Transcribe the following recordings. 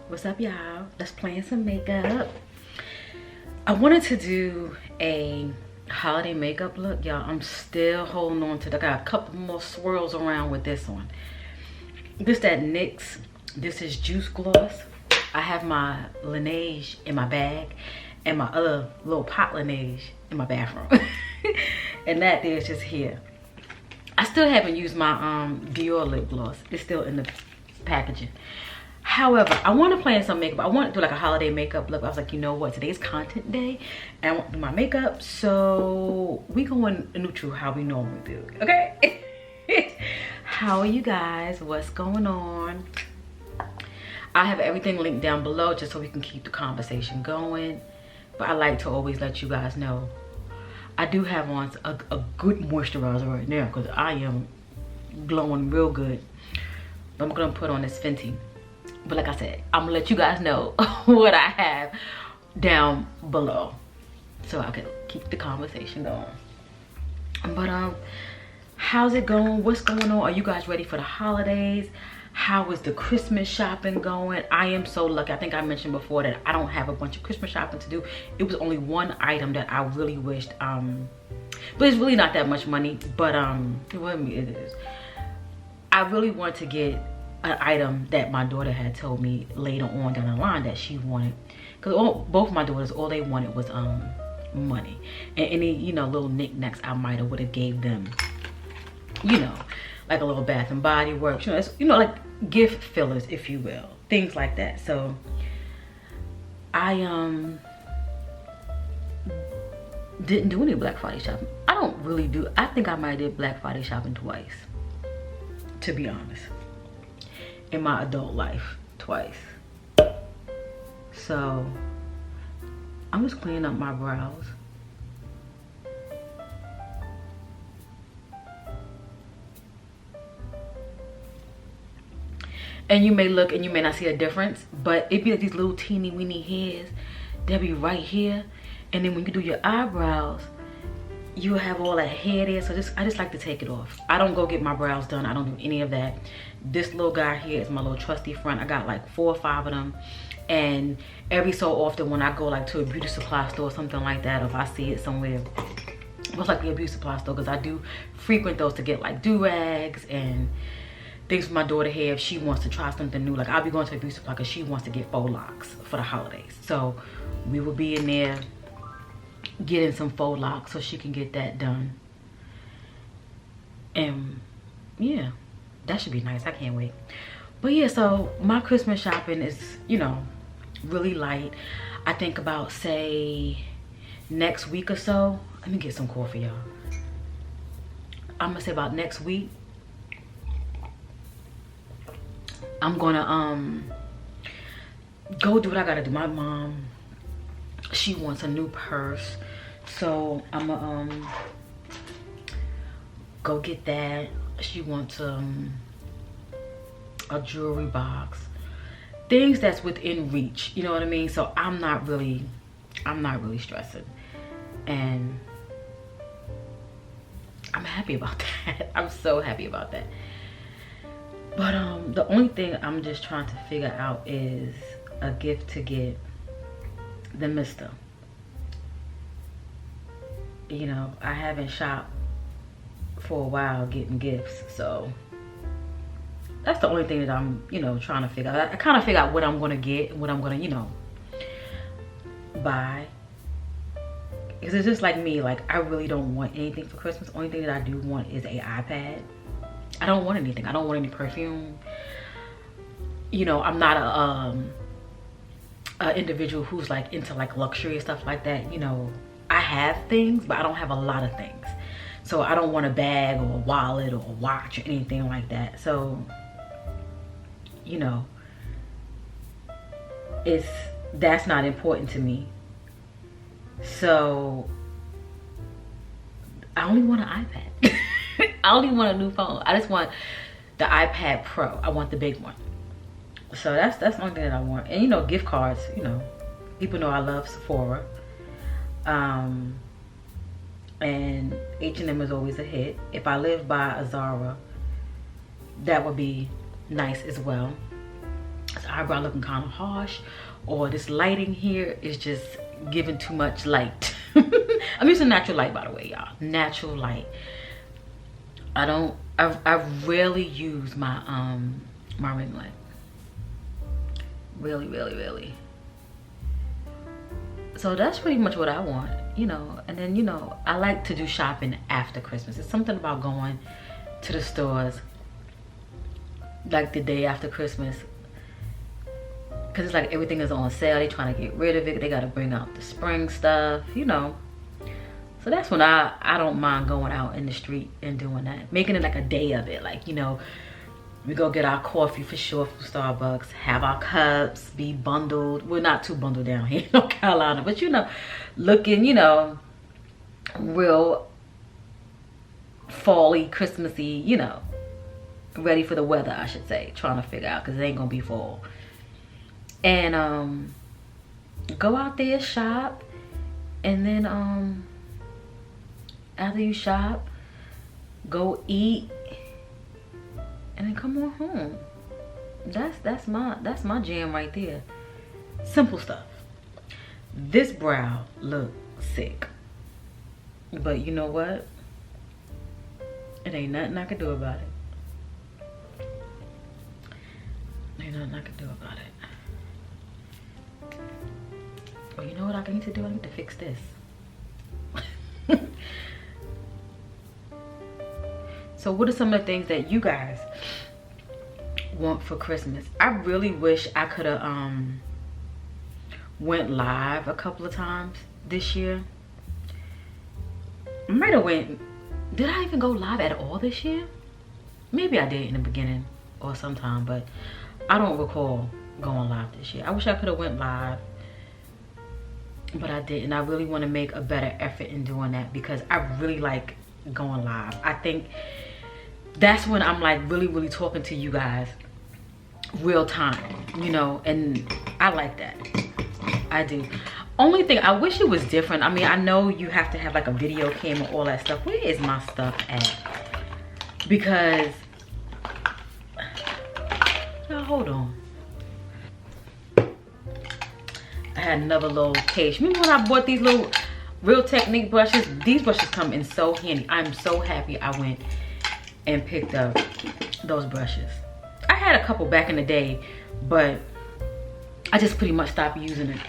What's up, y'all? Let's plan some makeup. I wanted to do a holiday makeup look, y'all. I'm still holding on to I got a couple more swirls around with this one. This that NYX. This is Juice Gloss. I have my Laneige in my bag and my other little pot Laneige in my bathroom. And that there's just here. I still haven't used my Dior lip gloss. It's still in the packaging. However, I want to plan some makeup. I want to do like a holiday makeup look. I was like, you know what? Today's content day and I want to do my makeup. So we going neutral how we normally do. Okay? How are you guys? What's going on? I have everything linked down below just so we can keep the conversation going. But I like to always let you guys know I do have on a good moisturizer right now because I am glowing real good. I'm going to put on this Fenty. But like I said, I'm gonna let you guys know what I have down below so I can keep the conversation going. But how's it going? What's going on? Are you guys ready for the holidays? How is the Christmas shopping going? I am so lucky. I think I mentioned before that I don't have a bunch of Christmas shopping to do. It was only one item that I really wished, but it's really not that much money, but it is. I really want to get an item that my daughter had told me later on down the line that she wanted, because both my daughters, all they wanted was money and any, you know, little knickknacks I might have would have gave them, you know, like a little Bath and Body Works, you know, it's, you know, like gift fillers, if you will, things like that. So I didn't do any Black Friday shopping. I don't really do. I think I might have did Black Friday shopping twice, to be honest, in my adult life, twice. So I'm just cleaning up my brows. And you may look and you may not see a difference, but it be like these little teeny weeny hairs, they'll be right here. And then when you do your eyebrows, you have all that hair there. So I just like to take it off. I don't go get my brows done. I don't do any of that. This little guy here is my little trusty friend. I got like 4 or 5 of them. And every so often when I go like to a beauty supply store or something like that, or if I see it somewhere, most likely a beauty supply store, because I do frequent those to get like do-rags and things for my daughter hair if she wants to try something new. Like I'll be going to a beauty supply because she wants to get faux locks for the holidays. So we will be in there getting some faux locks so she can get that done. And yeah, that should be nice. I can't wait. But yeah, so my Christmas shopping is, you know, really light. I think about, say, next week or so. Let me get some coffee, y'all. I'm gonna say about next week, I'm gonna go do what I gotta do. My mom, she wants a new purse, so I'm gonna go get that. She wants a jewelry box, things that's within reach, you know what I mean? So I'm not really stressing, and I'm happy about that. I'm so happy about that. But the only thing I'm just trying to figure out is a gift to get the mister. You know, I haven't shopped for a while getting gifts, so that's the only thing that I'm, you know, trying to figure out. I kind of figure out what I'm gonna get and what I'm gonna, you know, buy. Because it's just like me, like I really don't want anything for Christmas. The only thing that I do want is an iPad. I don't want anything. I don't want any perfume. You know, I'm not a individual who's like into like luxury and stuff like that. You know, I have things, but I don't have a lot of things. So I don't want a bag or a wallet or a watch or anything like that. So, you know, that's not important to me. So I only want an iPad. I only want a new phone. I just want the iPad Pro. I want the big one. So that's the only thing that I want. And you know, gift cards, you know, people know I love Sephora. And H&M is always a hit. If I live by a Zara, that would be nice as well. his eyebrow looking kind of harsh, or this lighting here is just giving too much light. I'm using natural light, by the way, y'all. Natural light. I rarely use my my ring light. Really. So that's pretty much what I want, you know. And then, you know, I like to do shopping after Christmas. It's something about going to the stores like the day after Christmas, because it's like everything is on sale. They trying to get rid of it. They got to bring out the spring stuff, you know. So that's when I don't mind going out in the street and doing that, making it like a day of it. Like, you know, we go get our coffee for sure from Starbucks, have our cups, be bundled. We're not too bundled down here in North Carolina, but you know, looking, you know, real fall-y, Christmassy, you know, ready for the weather, I should say. Trying to figure out, because it ain't gonna be fall. And go out there, shop, and then after you shop, go eat, and then come on home. That's my jam right there. Simple stuff. This brow look sick, but you know what? It ain't nothing I can do about it. Ain't nothing I can do about it. Well, you know what I need to do? I need to fix this. So what are some of the things that you guys want for Christmas? I really wish I could have went live a couple of times this year. I might have went. Did I even go live at all this year? Maybe I did in the beginning or sometime, but I don't recall going live this year. I wish I could have went live, but I didn't. I really want to make a better effort in doing that, because I really like going live. I think that's when I'm like really talking to you guys real time, you know, and I like that. I do. Only thing, I wish it was different. I mean, I know you have to have like a video camera, all that stuff. Where is my stuff at? Because now hold on, I had another little case. Remember when I bought these little Real Technique brushes? These brushes come in so handy. I'm so happy I went and picked up those brushes. I had a couple back in the day, but I just pretty much stopped using it.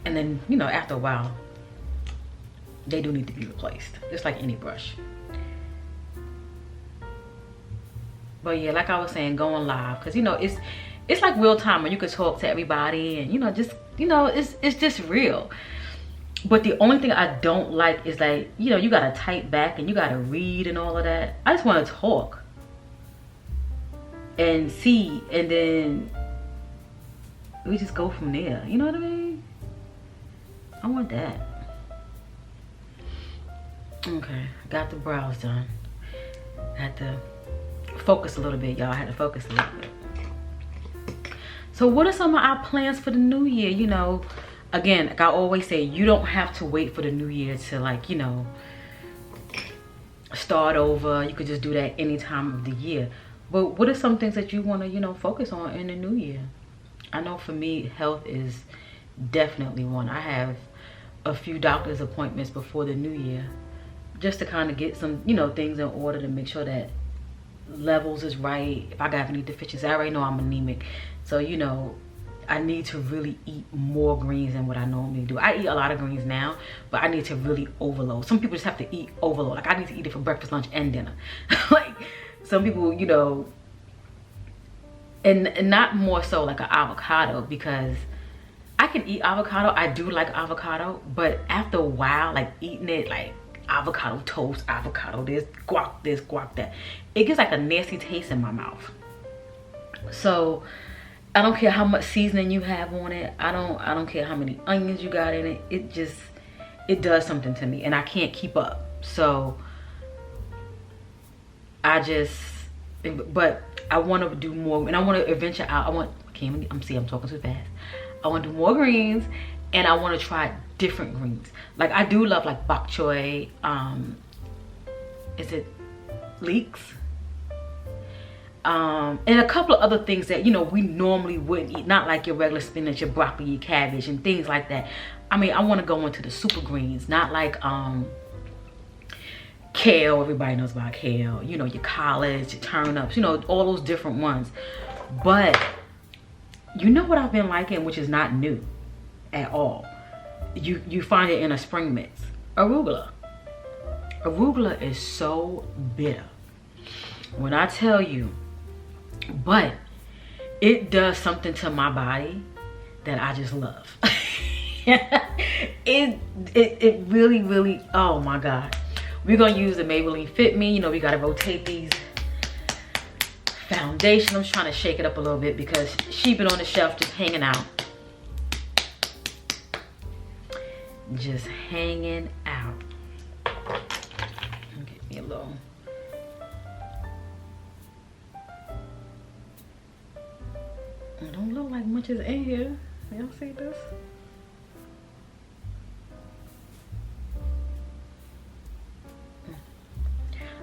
And then, you know, after a while, they do need to be replaced, just like any brush. But yeah, like I was saying, going live, because you know, it's like real time when you could talk to everybody, and you know, just, you know, it's just real. But the only thing I don't like is like, you know, you gotta type back and you gotta read and all of that. I just want to talk and see, and then we just go from there. You know what I mean? I want that. Okay, got the brows done. I had to focus a little bit, y'all. I had to focus a little bit. So what are some of our plans for the new year? You know, again, like I always say, you don't have to wait for the new year to, like, you know, start over. You could just do that any time of the year. But what are some things that you want to, you know, focus on in the new year? I know for me, health is definitely one. I have a few doctor's appointments before the new year, just to kind of get some, you know, things in order to make sure that levels is right. If I got any deficiencies, I already know I'm anemic. So, you know, I need to really eat more greens than what I normally do. I eat a lot of greens now, but I need to really overload. Some people just have to eat overload. Like, I need to eat it for breakfast, lunch, and dinner. Like, some people, you know, and not more so like an avocado, because I can eat avocado. I do like avocado, but after a while, like eating it, like avocado toast, avocado this, guac that, it gets like a nasty taste in my mouth. So I don't care how much seasoning you have on it. I don't care how many onions you got in it. It does something to me, and I can't keep up. So but I want to do more, and I want to venture out. I'm talking too fast. I want to do more greens, and I want to try different greens. Like, I do love like bok choy. Is it leeks? and a couple of other things that, you know, we normally wouldn't eat, not like your regular spinach, your broccoli, your cabbage, and things like that. I mean, I want to go into the super greens, not like kale. Everybody knows about kale, you know, your collards, your turnips, you know, all those different ones. But you know what I've been liking, which is not new at all. You find it in a spring mix. Arugula. Arugula is so bitter, when I tell you, but it does something to my body that I just love. it really, oh my God. We're gonna use the Maybelline Fit Me. You know, we gotta rotate these foundation. I'm trying to shake it up a little bit because she's been on the shelf just hanging out. Just hanging out. Get me a little. It don't look like much is in here. Y'all see this?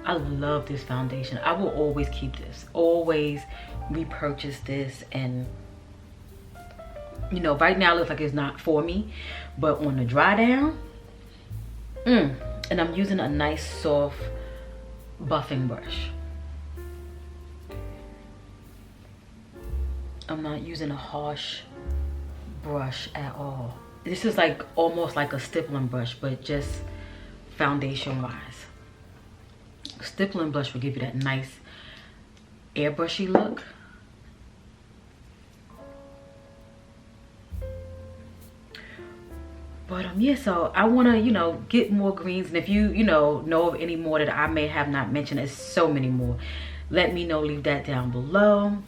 I love this foundation. I will always keep this. Always repurchase this. And you know, right now it looks like it's not for me, but on the dry down, and I'm using a nice soft buffing brush. I'm not using a harsh brush at all. This is like almost like a stippling brush, but just foundation wise. Stippling brush will give you that nice airbrushy look. But yeah, so I want to, you know, get more greens. And if you know of any more that I may have not mentioned, there's so many more, let me know. Leave that down below,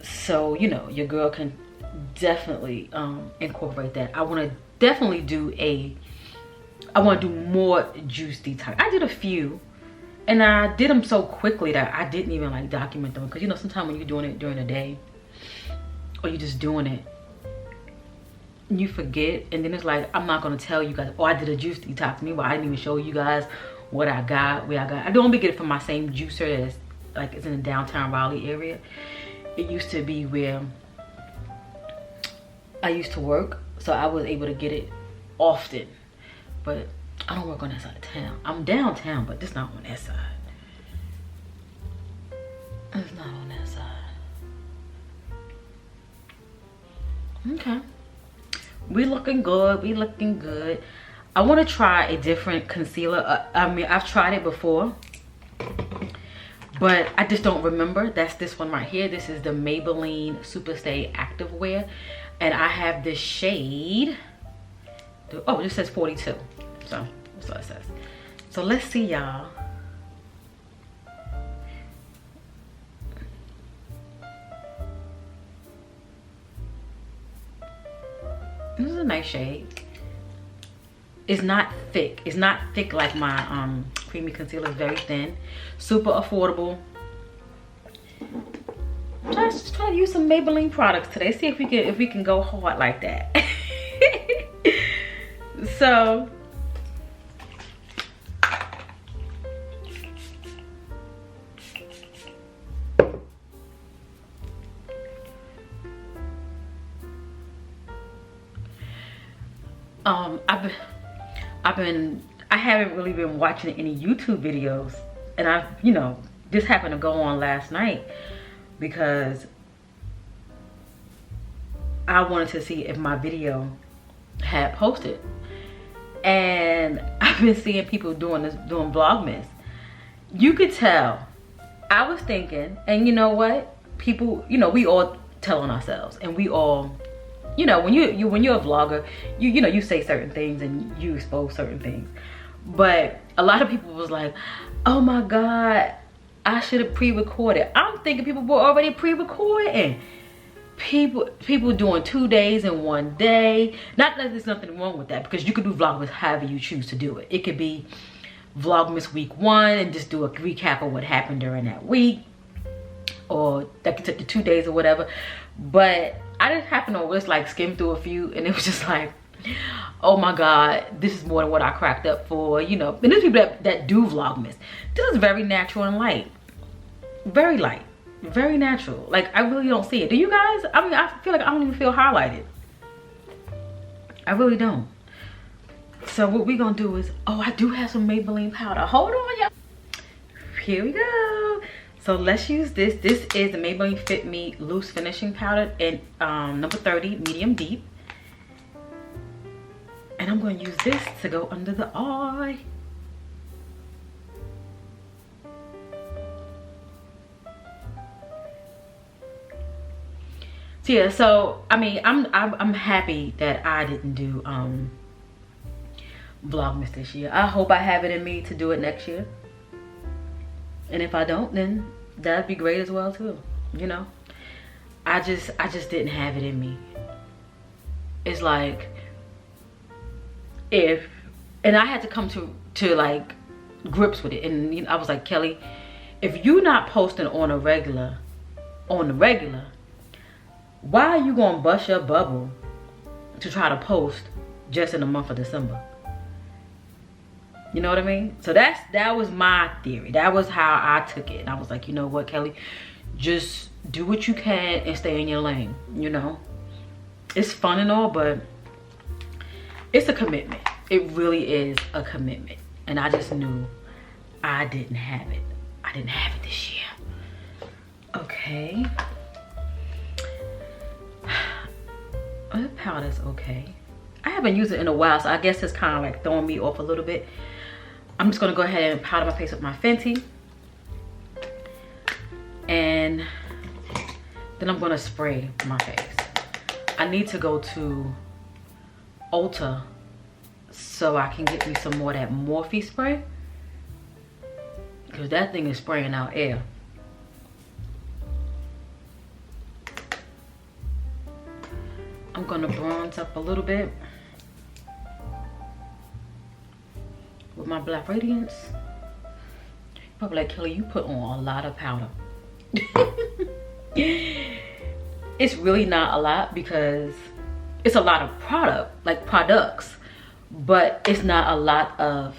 so you know your girl can definitely incorporate that. I want to definitely do more juice detox. I did a few, and I did them so quickly that I didn't even like document them, because you know sometimes when you're doing it during the day or you're just doing it, you forget, and then it's like, I'm not gonna tell you guys, oh, I did a juice detox. Meanwhile, I didn't even show you guys what I got, where I got. I don't get it from my same juicer that's like, it's in the downtown Raleigh area. It used to be where I used to work, so I was able to get it often. But I don't work on that side of town. I'm downtown, but it's not on that side. It's not on that side. Okay. We looking good. We looking good. I want to try a different concealer. I mean, I've tried it before, but I just don't remember. That's this one right here. This is the Maybelline Superstay Activewear, and I have this shade. Oh, it says 42. So that's what it says. So let's see, y'all. This is a nice shade. It's not thick. It's not thick like my creamy concealer. It's very thin. Super affordable. Just try to use some Maybelline products today. See if we can go hard like that. So I haven't really been watching any YouTube videos, and you know, this happened to go on last night because I wanted to see if my video had posted, and I've been seeing people doing Vlogmas. You could tell. I was thinking, and you know what? People, you know, we all tell on ourselves, and we all, you know, when you're a vlogger, you know, you say certain things and you expose certain things. But a lot of people was like, oh my God, I should have pre-recorded. I'm thinking people were already pre-recording. People doing 2 days in 1 day. Not that there's nothing wrong with that, because you could do Vlogmas however you choose to do it. It could be Vlogmas week 1 and just do a recap of what happened during that week, or that could take you 2 days or whatever. But I just happened to just like skim through a few, and it was just like, oh my God, this is more than what I cracked up for, you know. And there's people that do Vlogmas. This is very natural and light. very light, very natural. Like, I really don't see it. Do you guys? I mean, I feel like I don't even feel highlighted. I really don't. So what we gonna do is, oh, I do have some Maybelline powder. Hold on, y'all. Here we go. So let's use this. This is the Maybelline Fit Me Loose Finishing Powder in number 30, medium deep. And I'm going to use this to go under the eye. So yeah, so I mean, I'm happy that I didn't do Vlogmas this year. I hope I have it in me to do it next year. And if I don't, then that'd be great as well too. You know, I just didn't have it in me. It's like, and I had to come to like grips with it. And you know, I was like, Kelly, if you're not posting on the regular, why are you gonna bust your bubble to try to post just in the month of December? You know what I mean? So that was my theory. That was how I took it. And I was like, you know what, Kelly, just do what you can and stay in your lane. You know, it's fun and all, but it's a commitment. It really is a commitment. And I just knew I didn't have it. I didn't have it this year. Okay. Oh, the powder's okay. I haven't used it in a while, so I guess it's kind of like throwing me off a little bit. I'm just gonna go ahead and powder my face with my Fenty. And then I'm gonna spray my face. I need to go to Ulta so I can get me some more of that Morphe spray. Because that thing is spraying out air. I'm gonna bronze up a little bit with my Black Radiance. Probably like, Kelly, you put on a lot of powder. It's really not a lot because it's a lot of products, but it's not a lot of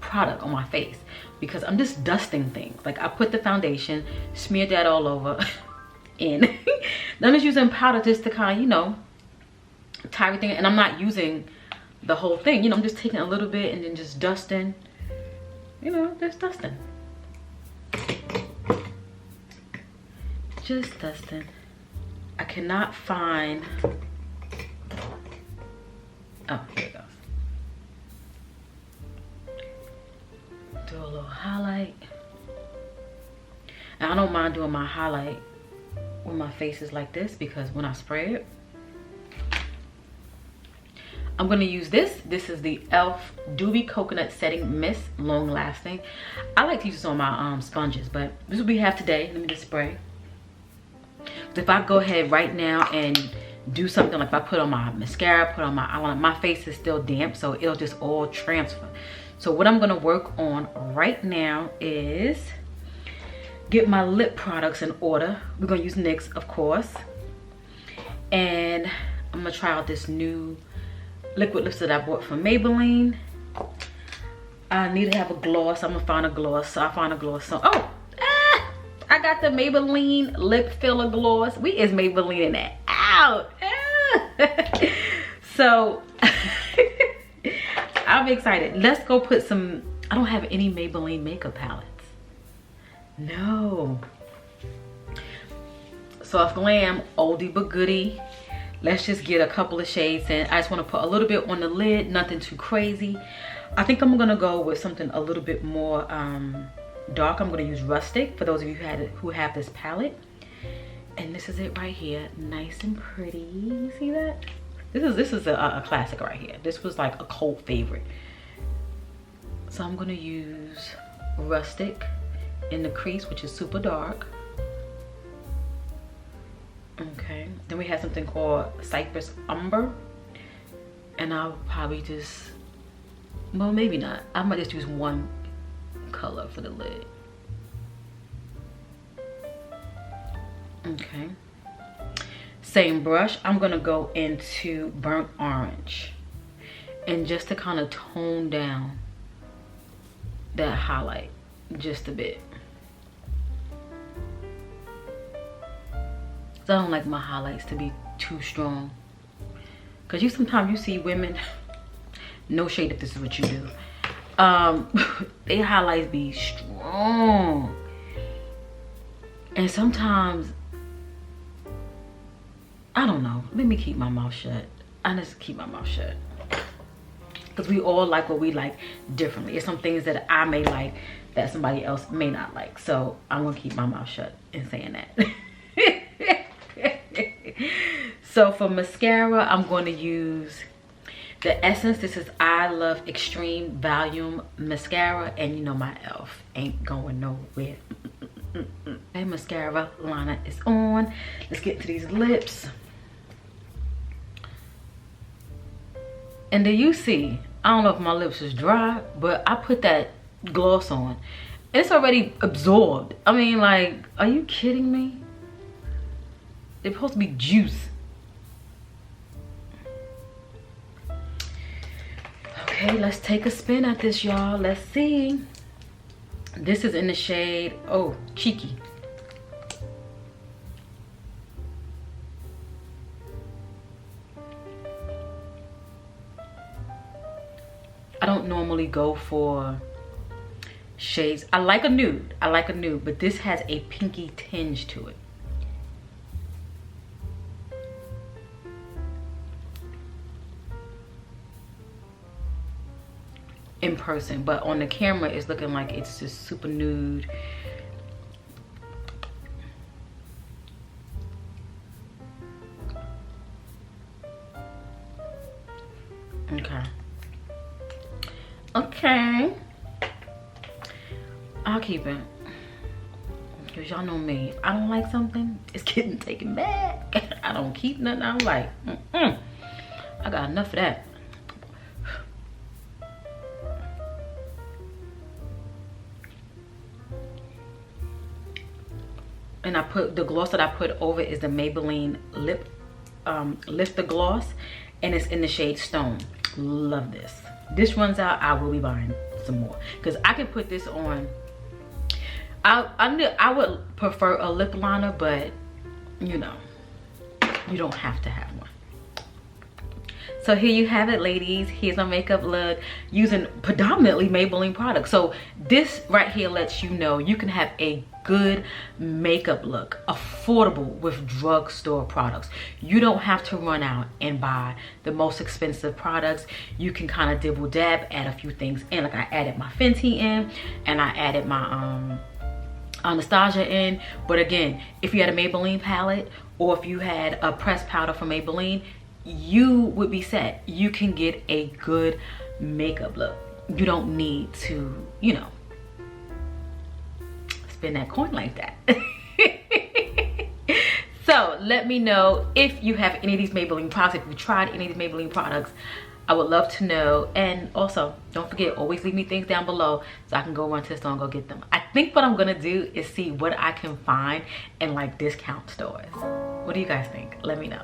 product on my face because I'm just dusting things. Like, I put the foundation, smeared that all over, and then I'm just using powder just to kind of, you know, tie everything. And I'm not using the whole thing, you know, I'm just taking a little bit and then just dusting, you know, just dusting. Just dusting. I cannot find, oh, here it goes. Do a little highlight. And I don't mind doing my highlight when my face is like this because when I spray it, I'm gonna use this. This is the e.l.f. Dewy Coconut Setting Mist, long lasting. I like to use this on my sponges, but this is what we have today. Let me just spray. If I go ahead right now and do something like if I put on my mascara, put on my face is still damp, so it'll just all transfer. So what I'm gonna work on right now is get my lip products in order. We're gonna use NYX, of course, and I'm gonna try out this new liquid lipstick that I bought from Maybelline. I need to have a gloss. I'm gonna find a gloss. So I found a gloss. So I got the Maybelline lip filler gloss. We is Maybelline in that out. So I'm excited. Let's go put some. I don't have any Maybelline makeup palettes. No. So a Glam oldie but goodie. Let's just get a couple of shades in. I just want to put a little bit on the lid, nothing too crazy. I think I'm gonna go with something a little bit more dark. I'm gonna use Rustic for those of you who have this palette. And this is it right here, nice and pretty. You see that? This is a classic right here. This was like a cult favorite. So I'm gonna use Rustic in the crease, which is super dark. Okay, then we have something called Cypress Umber, and I'll probably just, well, maybe not. I might just use one color for the lid. Okay, same brush. I'm gonna go into Burnt Orange, and just to kind of tone down that highlight just a bit. So I don't like my highlights to be too strong. Cause sometimes you see women, no shade if this is what you do. Their highlights be strong. And sometimes, I don't know, let me keep my mouth shut. I just keep my mouth shut. Because we all like what we like differently. It's some things that I may like that somebody else may not like. So I'm gonna keep my mouth shut in saying that. So for mascara, I'm going to use the Essence. This is I Love Extreme Volume Mascara. And you know my e.l.f. ain't going nowhere. Okay, mascara liner is on. Let's get to these lips. And then you see, I don't know if my lips is dry, but I put that gloss on. It's already absorbed. I mean, like, are you kidding me? It's supposed to be juice. Okay, let's take a spin at this, y'all. Let's see. This is in the shade, oh, Cheeky. I don't normally go for shades. I like a nude, but this has a pinky tinge to it. In person, but on the camera it's looking like it's just super nude. Okay, I'll keep it, because y'all know me. If I don't like something, it's getting taken back. I don't keep nothing I like. I got enough of that. And I put the gloss that I put over is the Maybelline Lift the Gloss, and it's in the shade Stone. Love this. This runs out, I will be buying some more, because I can put this on. I would prefer a lip liner, but you know, you don't have to have one. So here you have it, ladies. Here's my makeup look using predominantly Maybelline products. So this right here lets you know you can have a good makeup look, affordable, with drugstore products. You don't have to run out and buy the most expensive products. You can kind of dibble dab, add a few things in. Like I added my Fenty in, and I added my Anastasia in. But again, if you had a Maybelline palette, or if you had a pressed powder from Maybelline, you would be set. You can get a good makeup look. You don't need to, you know, spend that coin like that. So let me know if you have any of these Maybelline products. If you tried any of these Maybelline products, I would love to know. And also, don't forget, always leave me things down below so I can go run to the store and go get them. I think what I'm gonna do is see what I can find in like discount stores. What do you guys think? Let me know.